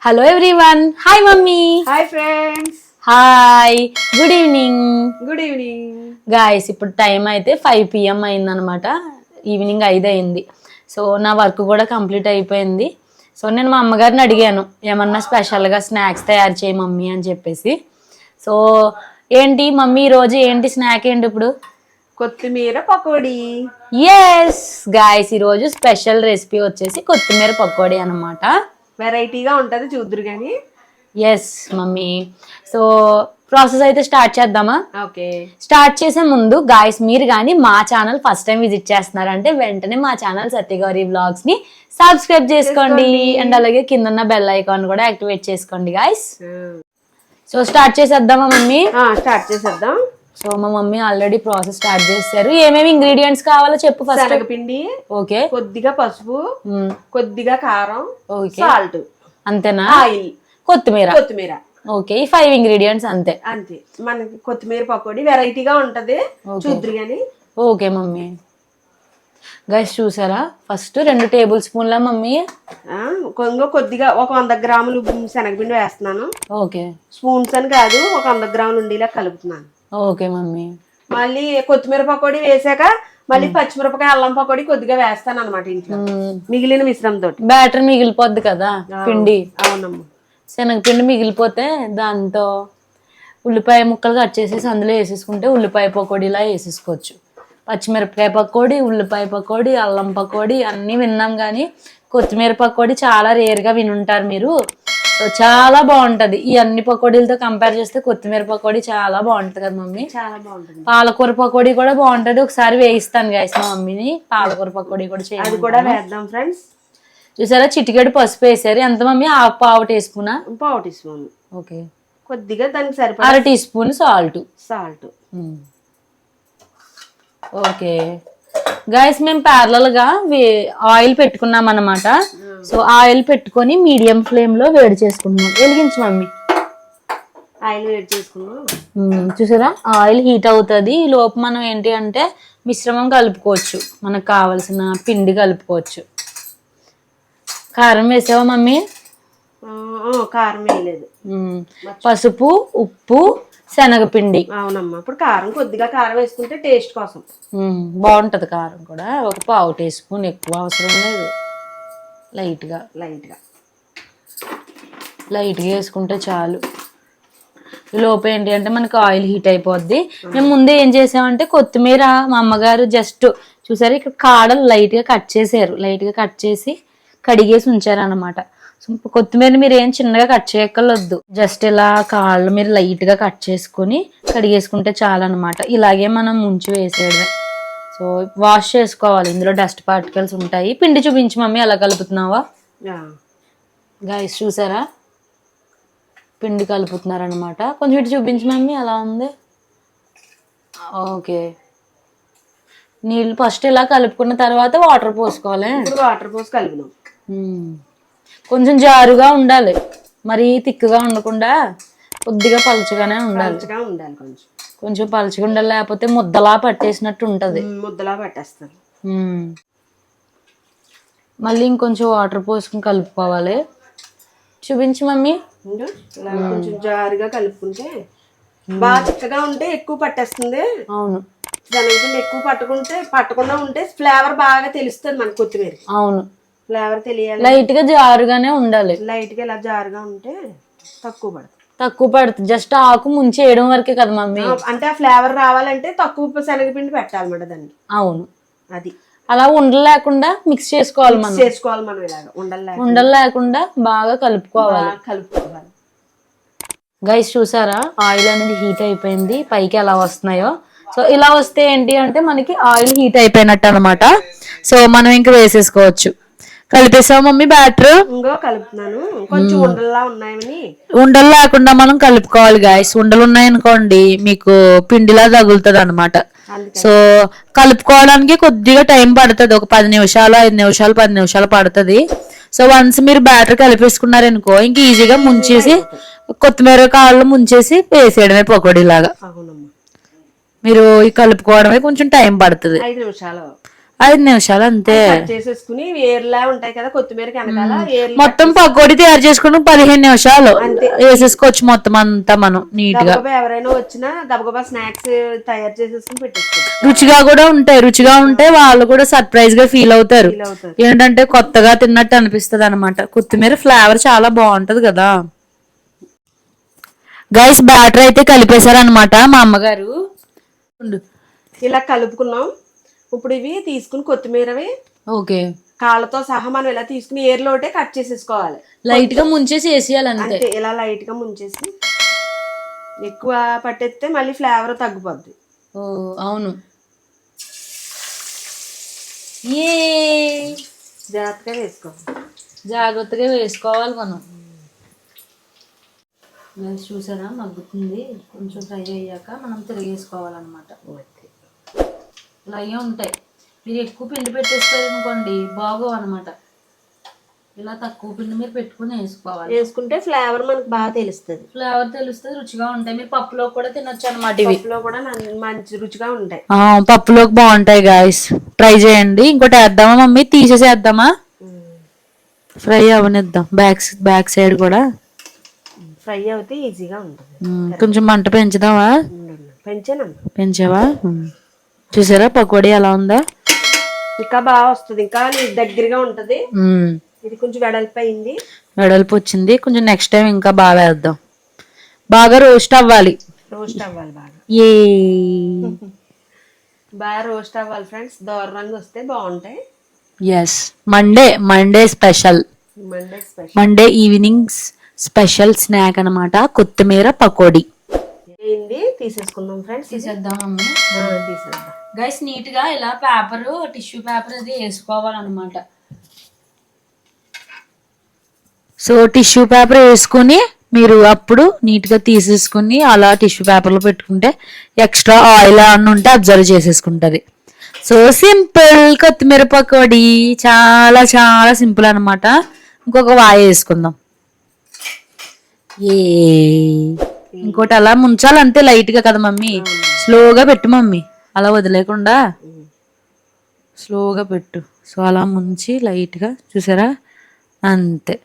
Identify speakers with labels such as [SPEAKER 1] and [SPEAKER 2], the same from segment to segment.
[SPEAKER 1] Hello everyone. Hi mummy.
[SPEAKER 2] Hi friends.
[SPEAKER 1] Hi, good evening.
[SPEAKER 2] Good evening
[SPEAKER 1] guys. ఇప్పుడు time అయితే 5 PM అయిందనమాట. Evening 5 అయింది. So నా work కూడా కంప్లీట్ అయిపోయింది. సో నేను మా అమ్మగారిని అడిగాను ఏమన్నా స్పెషల్గా స్నాక్స్ తయారు చేయి మమ్మీ అని చెప్పేసి. సో ఏంటి మమ్మీ ఈరోజు ఏంటి స్నాక్ ఏంటి ఇప్పుడు?
[SPEAKER 2] కొత్తిమీర పకోడీ.
[SPEAKER 1] ఎస్ గాయస్, ఈరోజు స్పెషల్ రెసిపీ వచ్చేసి కొత్తిమీర పకోడీ అనమాట.
[SPEAKER 2] వెరైటీగా ఉంటది, చూద్దురు గాని.
[SPEAKER 1] Yes mummy. సో ప్రాసెస్ అయితే స్టార్ట్ చేద్దామా?
[SPEAKER 2] ఓకే.
[SPEAKER 1] స్టార్ట్ చేసే ముందు గాయస్, మీరు కానీ మా ఛానల్ ఫస్ట్ టైం విజిట్ చేస్తున్నారంటే వెంటనే మా ఛానల్ సత్యగౌరి వ్లాగ్స్ ని సబ్స్క్రైబ్ చేసుకోండి. అండ్ అలాగే కింద ఉన్న బెల్ ఐకాన్ కూడా యాక్టివేట్ చేసుకోండి గాయస్. సో స్టార్ట్ చేసేద్దామా మమ్మీ?
[SPEAKER 2] స్టార్ట్ చేసేద్దాం.
[SPEAKER 1] సో మా మమ్మీ ఆల్రెడీ ప్రాసెస్ స్టార్ట్ చేశారు. ఏమేమి ఇంగ్రీడియంట్స్ కావాలో చెప్పు ఫస్ట్.
[SPEAKER 2] శనగపిండి,
[SPEAKER 1] ఓకే,
[SPEAKER 2] కొద్దిగా పసుపు, కొద్దిగా కారం,
[SPEAKER 1] ఓకే,
[SPEAKER 2] సాల్ట్,
[SPEAKER 1] అంతేనా?
[SPEAKER 2] ఆయిల్, కొత్తిమీర.
[SPEAKER 1] ఓకే, ఈ 5 ఇంగ్రీడియంట్స్ అంతే.
[SPEAKER 2] అంతే. మనకి కొత్తిమీర పకోడీ వెరైటీగా ఉంటది, చూద్దురు గాని.
[SPEAKER 1] Okay mummy. గైస్ చూసారా, ఫస్ట్ 2 టేబుల్ స్పూన్ల మమ్మీ
[SPEAKER 2] కొద్దిగా ఒక 100 గ్రాములు శనగపిండి వేస్తున్నాను.
[SPEAKER 1] ఓకే,
[SPEAKER 2] స్పూన్స్ అని కాదు, ఒక 100 గ్రాములు ఉండేలా కలుపుతున్నాను.
[SPEAKER 1] Okay mummy.
[SPEAKER 2] మళ్ళీ కొత్తిమీర పకోడీ వేసాక మళ్ళీ పచ్చిమిరపకాయ అల్లం పకోడీ కొద్దిగా వేస్తాను అనమాట ఇంట్లో, మిగిలిన మిశ్రమంతో.
[SPEAKER 1] బ్యాటర్ మిగిలిపోద్ది కదా పిండి.
[SPEAKER 2] అవునమ్మా.
[SPEAKER 1] శనగపిండి మిగిలిపోతే దాంతో ఉల్లిపాయ ముక్కలు కట్ చేసేసి అందులో వేసేసుకుంటే ఉల్లిపాయ పకోడీలా వేసేసుకోవచ్చు. పచ్చిమిరపకాయ పకోడీ, ఉల్లిపాయ పకోడీ, అల్లం పకోడీ అన్నీ విన్నాం, కానీ కొత్తిమీర పకోడీ చాలా రేర్గా వినుంటారు మీరు. సో చాలా బాగుంటది. ఈ అన్ని పకోడీలతో కంపేర్ చేస్తే కొత్తిమీర పకోడీ చాలా బాగుంటది కదా మమ్మీ?
[SPEAKER 2] చాలా బాగుంటుంది.
[SPEAKER 1] పాలకూర పకోడీ కూడా బాగుంటది. ఒకసారి వేయిస్తాను గాయస్ మా మమ్మీని, పాలకూర పకోడీ కూడా చేయాలి.
[SPEAKER 2] అది కూడా వేద్దాం ఫ్రెండ్స్.
[SPEAKER 1] చూసారా, చిటికెడు పసుపు వేసారు. ఎంత మమ్మీ? పావు టీ స్పూనా?
[SPEAKER 2] పావు టీ స్పూన్.
[SPEAKER 1] ఓకే.
[SPEAKER 2] కొద్దిగా దానికి సరిపడా
[SPEAKER 1] 1/2 teaspoon salt. Okay guys, మేము ప్యారలల్ గా ఆయిల్ పెట్టుకున్నాం అన్నమాట. సో ఆయిల్ పెట్టుకొని మీడియం ఫ్లేమ్ లో వేడి చేసుకుంటున్నాం. వెలిగించు మమ్మీ.
[SPEAKER 2] ఆయిల్ వేడి చేసుకున్నాం.
[SPEAKER 1] చూసారా, ఆయిల్ హీట్ అవుతుంది. ఈ లోపు మనం ఏంటి అంటే మిశ్రమం కలుపుకోవచ్చు, మనకు కావలసిన పిండి కలుపుకోవచ్చు. కారం వేసావా మమ్మీ?
[SPEAKER 2] కారం వేయలేదు.
[SPEAKER 1] పసుపు, ఉప్పు, శనగపిండి.
[SPEAKER 2] అవునమ్మా. ఇప్పుడు కొద్దిగా కారం వేసుకుంటే టేస్ట్ కోసం
[SPEAKER 1] బాగుంటది. కారం కూడా ఒక పావు టీ స్పూన్, ఎక్కువ అవసరం లేదు. లైట్గా వేసుకుంటే చాలు. ఈ లోపు ఏంటి అంటే మనకు ఆయిల్ హీట్ అయిపోద్ది. మేము ముందే ఏం చేసామంటే కొత్తిమీర మా అమ్మగారు జస్ట్ చూసారు, ఇక్కడ కాడలు లైట్గా కట్ చేసి కడిగేసి ఉంచారు అనమాట. కొత్తిమీర మీరు ఏం చిన్నగా కట్ చేయక్కర్లొద్దు, జస్ట్ ఇలా కాళ్ళు మీరు లైట్ గా కట్ చేసుకుని కడిగేసుకుంటే చాలు అనమాట. ఇలాగే మనం ముంచి వేసేయడమే. సో వాష్ చేసుకోవాలి, ఇందులో డస్ట్ పార్టికల్స్ ఉంటాయి. పిండి చూపించి మమ్మీ, ఎలా కలుపుతున్నావా? గైస్ చూసారా, పిండి కలుపుతున్నారనమాట. కొంచెం ఇటు చూపించి మమ్మీ, ఎలా ఉంది? ఓకే. నీళ్ళు ఫస్ట్ ఇలా కలుపుకున్న తర్వాత వాటర్ పోసుకోవాలి.
[SPEAKER 2] వాటర్ పోసి కలిపినాం.
[SPEAKER 1] కొంచెం జారుగా ఉండాలి, మరి తిక్కుగా ఉండకుండా కొద్దిగా పలుచగానే ఉండాలి. కొంచెం పలుచగా ఉండాలి, లేకపోతే ముద్దలా పట్టేసినట్టు ఉంటది.
[SPEAKER 2] ముద్దలా పట్టేస్తారు.
[SPEAKER 1] మళ్ళీ ఇంకొంచెం వాటర్ పోసుకుని కలుపుకోవాలి. చూపించి మమ్మీ.
[SPEAKER 2] కొంచెం జారుగా కలుపుకుంటే బాగా చిక్కగా ఉంటే ఎక్కువ పట్టేస్తుంది.
[SPEAKER 1] అవును.
[SPEAKER 2] శనగపిండి ఎక్కువ పట్టకుండా ఉంటే ఫ్లేవర్ బాగా తెలుస్తుంది మన కొత్తిమీర.
[SPEAKER 1] అవును,
[SPEAKER 2] ఫ్లేవర్ తెలియాలి.
[SPEAKER 1] లైట్ గా జారుగానే ఉండాలి.
[SPEAKER 2] లైట్ గా ఇలా జారుగా ఉంటే
[SPEAKER 1] తక్కువ పడుతుంది. జస్ట్ ఆకు ముంచి వేయడం వరకే కదా మమ్మీ.
[SPEAKER 2] అంటే ఆ ఫ్లేవర్ రావాలంటే తక్కువ శనగపిండి పెట్టాలన్నమాట దాన్ని.
[SPEAKER 1] అవును,
[SPEAKER 2] అది
[SPEAKER 1] అలా ఉండలు లేకుండా మిక్స్ చేసుకోవాలి మనం.
[SPEAKER 2] ఇలాగా
[SPEAKER 1] ఉండలు లేకుండా బాగా కలుపుకోవాలి. గైస్ చూసారా, ఆయిల్ అనేది హీట్ అయిపోయింది. పైకి ఎలా వస్తున్నాయో, సో ఇలా వస్తే ఏంటి అంటే మనకి ఆయిల్ హీట్ అయిపోయినట్టు అనమాట. సో మనం ఇంకా వేసేసుకోవచ్చు. కలిపేసావు మమ్మీ బ్యాటర్?
[SPEAKER 2] కలుపుతున్నాను. కొంచెం
[SPEAKER 1] ఉండలు లేకుండా మనం కలుపుకోవాలి గాయస్. ఉండలు ఉన్నాయనుకోండి మీకు పిండిలా తగులుతుంది అనమాట. సో కలుపుకోవడానికి కొద్దిగా టైం పడుతుంది, ఒక 10 నిమిషాలు 5 నిమిషాలు 10 నిమిషాలు పడుతుంది. సో వన్స్ మీరు బ్యాటర్ కలిపేసుకున్నారనుకో, ఇంక ఈజీగా ముంచేసి కొత్తిమీర కాళ్ళు ముంచేసి వేసేయడమే పకోడీ లాగా. మీరు కలుపుకోవడమే కొంచెం టైం పడుతుంది. 5 నిమిషాలు అంతే.
[SPEAKER 2] కట్ చేసేసుకుని ఏర్లా ఉంటాయి కదా కొత్తిమీరకి వెనకాల ఏర్లు
[SPEAKER 1] మొత్తం పకోడీ తయారు చేసుకుని 15 నిమిషాలు వేసేసుకోవచ్చు మొత్తం అంతా మనం నీట్ గా.
[SPEAKER 2] గబగబా ఎవరైనా వచ్చినా గబగబా స్నాక్స్ తయారు చేసేసుకుని పెట్టేసుకోవచ్చు.
[SPEAKER 1] రుచిగా ఉంటాయి వాళ్ళు కూడా సర్ప్రైజ్ గా ఫీల్ అవుతారు. ఏంటంటే కొత్తగా తిన్నట్టు అనిపిస్తుంది అనమాట. కొత్తిమీర ఫ్లేవర్ చాలా బాగుంటది కదా. గైస్ బ్యాటర్ అయితే కలిపేశారనమాట మా అమ్మగారు.
[SPEAKER 2] ఇలా కలుపుకున్నాం. ఇప్పుడు ఇవి తీసుకుని కొత్తిమీరవి
[SPEAKER 1] ఓకే
[SPEAKER 2] కాళ్ళతో సహా మనం ఇలా తీసుకుని ఏర్లోటే కట్ చేసేసుకోవాలి.
[SPEAKER 1] లైట్ గా ముంచేసి వేసేయాలి అంతే.
[SPEAKER 2] ఇలా లైట్ గా ముంచేసి ఎక్కువ పట్టేస్తే మళ్ళీ ఫ్లేవర్ తగ్గిపోద్ది.
[SPEAKER 1] ఓ అవును. జాగ్రత్తగా వేసుకోవాలి మనం. చూసారా మగ్గుతుంది. కొంచెం ఫ్రై అయ్యాక మనం తిరిగేసుకోవాలన్నమాట. ఇలా అయ్యే ఉంటాయి. మీరు ఎక్కువ పిండి పెట్టేస్తారు అనుకోండి బాగోవు అనమాట. ఇలా తక్కువ పిండి మీరు పెట్టుకుని వేసుకోవాలి.
[SPEAKER 2] వేసుకుంటే ఫ్లేవర్ మనకు బాగా తెలుస్తుంది.
[SPEAKER 1] రుచిగా ఉంటాయి. మీరు పప్పులో కూడా తినొచ్చు అనమాట. ఇవి
[SPEAKER 2] పప్పులో కూడా మంచి రుచిగా ఉంటాయి.
[SPEAKER 1] పప్పులోకి బాగుంటాయి గాయస్. ట్రై చేయండి. ఇంకోటి వేద్దామా మమ్మీ? తీసేసేద్దామా? ఫ్రై అవనిద్దాం. బ్యాక్ సైడ్ కూడా
[SPEAKER 2] ఫ్రై అవుతే ఈజీగా ఉంటుంది.
[SPEAKER 1] కొంచెం మంట పెంచుదామా? పెంచావా? చూసారా పకోడీ ఎలా ఉందా?
[SPEAKER 2] ఇంకా బాగా వస్తుంది. ఇంకా దగ్గరగా ఉంటది. ఇది కొంచెం వెడల్పు వచ్చింది. కొంచెం నెక్స్ట్ టైం ఇంకా బాగా వేద్దాం. బాగా రోస్ట్ అవ్వాలి బాగా రోస్ట్ అవ్వాలి ఫ్రెండ్స్. దూరంగా వస్తే బాగుంటాయి.
[SPEAKER 1] Yes Monday special. Monday evening special snack అన్నమాట కొత్తిమీర పకోడీ.
[SPEAKER 2] తీసేసుకుందాం ఫ్రెండ్స్.
[SPEAKER 1] తీసేద్దాం గైస్. నీట్ గా ఇలా టిష్యూ పేపర్ అది వేసుకోవాలన్నమాట. సో టిష్యూ పేపర్ వేసుకుని మీరు అప్పుడు నీట్ గా తీసేసుకుని అలా టిష్యూ పేపర్ లో పెట్టుకుంటే ఎక్స్ట్రా ఆయిల్ అన్న ఉంటే అబ్జర్వ్ చేసేసుకుంటది. సో సింపుల్ కొత్తిమీర పకోడీ. చాలా చాలా సింపుల్ అనమాట. ఇంకొక వాయి వేసుకుందాం. ఇంకోటి అలా ముంచాలంతే లైట్ గా కదా మమ్మీ. స్లోగా పెట్టు మమ్మీ. అలా వదిలేకుండా స్లోగా పెట్టు. సో అలా ముంచి లైట్ గా చూసారా అంతే.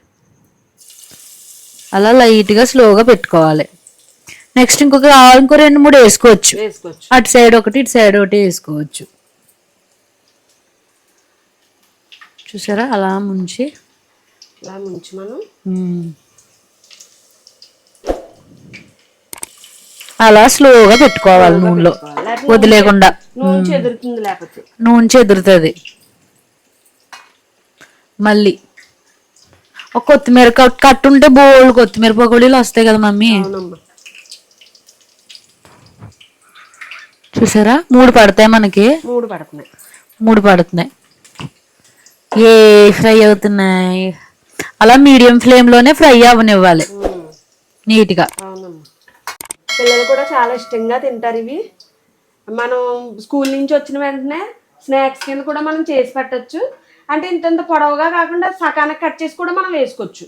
[SPEAKER 1] అలా లైట్ గా స్లోగా పెట్టుకోవాలి. నెక్స్ట్ ఇంకో 2-3 వేసుకోవచ్చు. అటు సైడ్ ఒకటి ఇటు సైడ్ ఒకటి వేసుకోవచ్చు. చూసారా అలా ముంచి
[SPEAKER 2] మనం
[SPEAKER 1] అలా స్లోగా పెట్టుకోవాలి నూనెలో వదిలేకుండా. నూనె చెదురుతుంది. మళ్ళీ ఒక కొత్తిమీర కట్టు ఉంటే బోల్డ్ కొత్తిమీర పకోడీలు వస్తాయి కదా మమ్మీ. చూసారా 3 పడతాయి మనకి. 3 పడుతున్నాయి. ఫ్రై అవుతున్నాయి. అలా మీడియం ఫ్లేమ్ లోనే ఫ్రై అవ్వనివ్వాలి నీట్ గా.
[SPEAKER 2] పిల్లలు కూడా చాలా ఇష్టంగా తింటారు ఇవి. మనం స్కూల్ నుంచి వచ్చిన వెంటనే స్నాక్స్ కింద కూడా మనం చేసి పెట్టచ్చు. అంటే ఇంత పొడవుగా కాకుండా సకానికి కట్ చేసి కూడా మనం వేసుకోవచ్చు.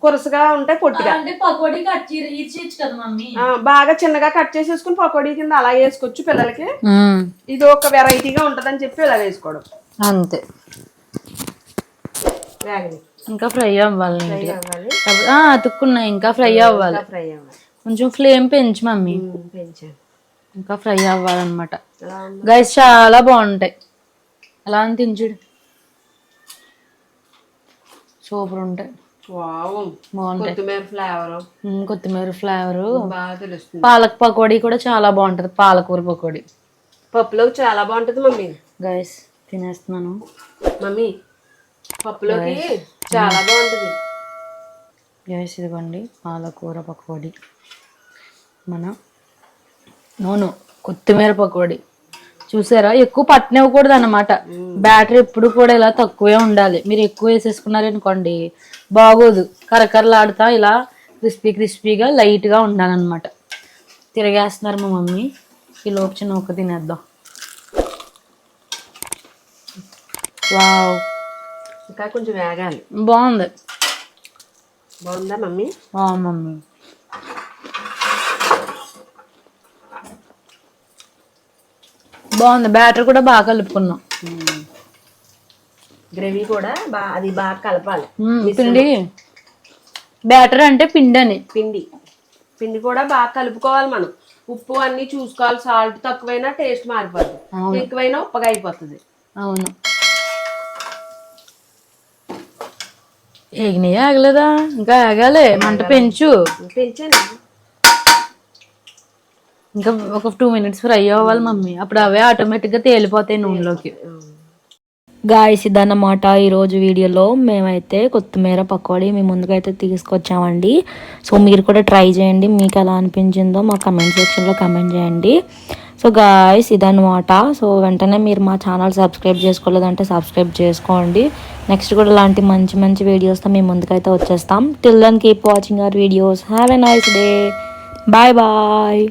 [SPEAKER 2] కొరసగా ఉంటాయి పొట్టిగా. బాగా చిన్నగా కట్ చేసేసుకుని పకోడీ కింద అలా వేసుకోవచ్చు పిల్లలకి. ఇది ఒక వెరైటీగా ఉంటదని చెప్పి ఇలా వేసుకోవడం
[SPEAKER 1] అంతే. ఇంకా ఫ్రై అవ్వాలి. అతుక్కున్నాయి. ఇంకా ఫ్రై అవ్వాలి. కొంచెం ఫ్లేమ్ పెంచు మమ్మీ. ఇంకా ఫ్రై అవ్వాలన్నమాట. గైస్ చాలా బాగుంటాయి. అలా అని తించుడు సూపర్ ఉంటాయి. కొత్తిమీర ఫ్లేవర్. పాలక్ పకోడీ కూడా చాలా బాగుంటది. పాలకూర పకోడీ
[SPEAKER 2] పప్పులో చాలా బాగుంటది మమ్మీ.
[SPEAKER 1] Guys తినేస్తున్నాను
[SPEAKER 2] mummy. పప్పులోకి చాలా బాగుంటది.
[SPEAKER 1] గైస్ ఇదిగోండి పాలకూర పకోడీ. కొత్తిమీర పకోడీ చూసారా. ఎక్కువ పట్టనివ్వకూడదు అనమాట. బ్యాటరీ ఎప్పుడు కూడా ఇలా తక్కువే ఉండాలి. మీరు ఎక్కువ వేసేసుకున్నారనుకోండి బాగోదు. కరకరలాడుతా ఇలా క్రిస్పీగా లైట్ గా ఉండాలన్నమాట. తిరగేస్తున్నారు మా మమ్మీ. ఈ లోపు చిన్న ఒక్క తినేద్దాం. వావ్
[SPEAKER 2] ఇంకా కొంచెం వేగాలి.
[SPEAKER 1] బాగుందా
[SPEAKER 2] మమ్మీ?
[SPEAKER 1] మమ్మీ బాగుంది. బ్యాటర్ కూడా బాగా కలుపుకున్నాం.
[SPEAKER 2] గ్రేవీ కూడా అది బాగా కలపాలి.
[SPEAKER 1] పిండి బ్యాటర్ అంటే పిండి అని.
[SPEAKER 2] పిండి కూడా బాగా కలుపుకోవాలి మనం. ఉప్పు అన్ని చూసుకోవాలి. సాల్ట్ తక్కువైనా టేస్ట్ మారిపోతుంది, ఎక్కువైనా ఉప్పగా అయిపోతుంది.
[SPEAKER 1] అవును. ఏగినాయా ఆగలేదా? ఇంకా ఆగాలి, మంట పెంచాను. ఇంకా ఒక 2 minutes ఫ్రై అవ్వాలి మమ్మీ, అప్పుడు అవే ఆటోమేటిక్గా తేలిపోతాయి నూనెలోకి. గాయస్ ఇదన్నమాట ఈరోజు వీడియోలో మేమైతే కొత్తిమీర పకోడీ మీ ముందుకైతే తీసుకొచ్చామండి. సో మీరు కూడా ట్రై చేయండి, మీకు ఎలా అనిపించిందో మా కమెంట్ సెక్షన్లో కమెంట్ చేయండి. సో గాయస్ ఇదన్నమాట. సో వెంటనే మీరు మా ఛానల్ సబ్స్క్రైబ్ చేసుకోలేదంటే సబ్స్క్రైబ్ చేసుకోండి. నెక్స్ట్ కూడా ఇలాంటి మంచి మంచి వీడియోస్తో మీ ముందుకైతే వచ్చేస్తాం. Till then keep watching our videos. Have a nice day. Bye bye.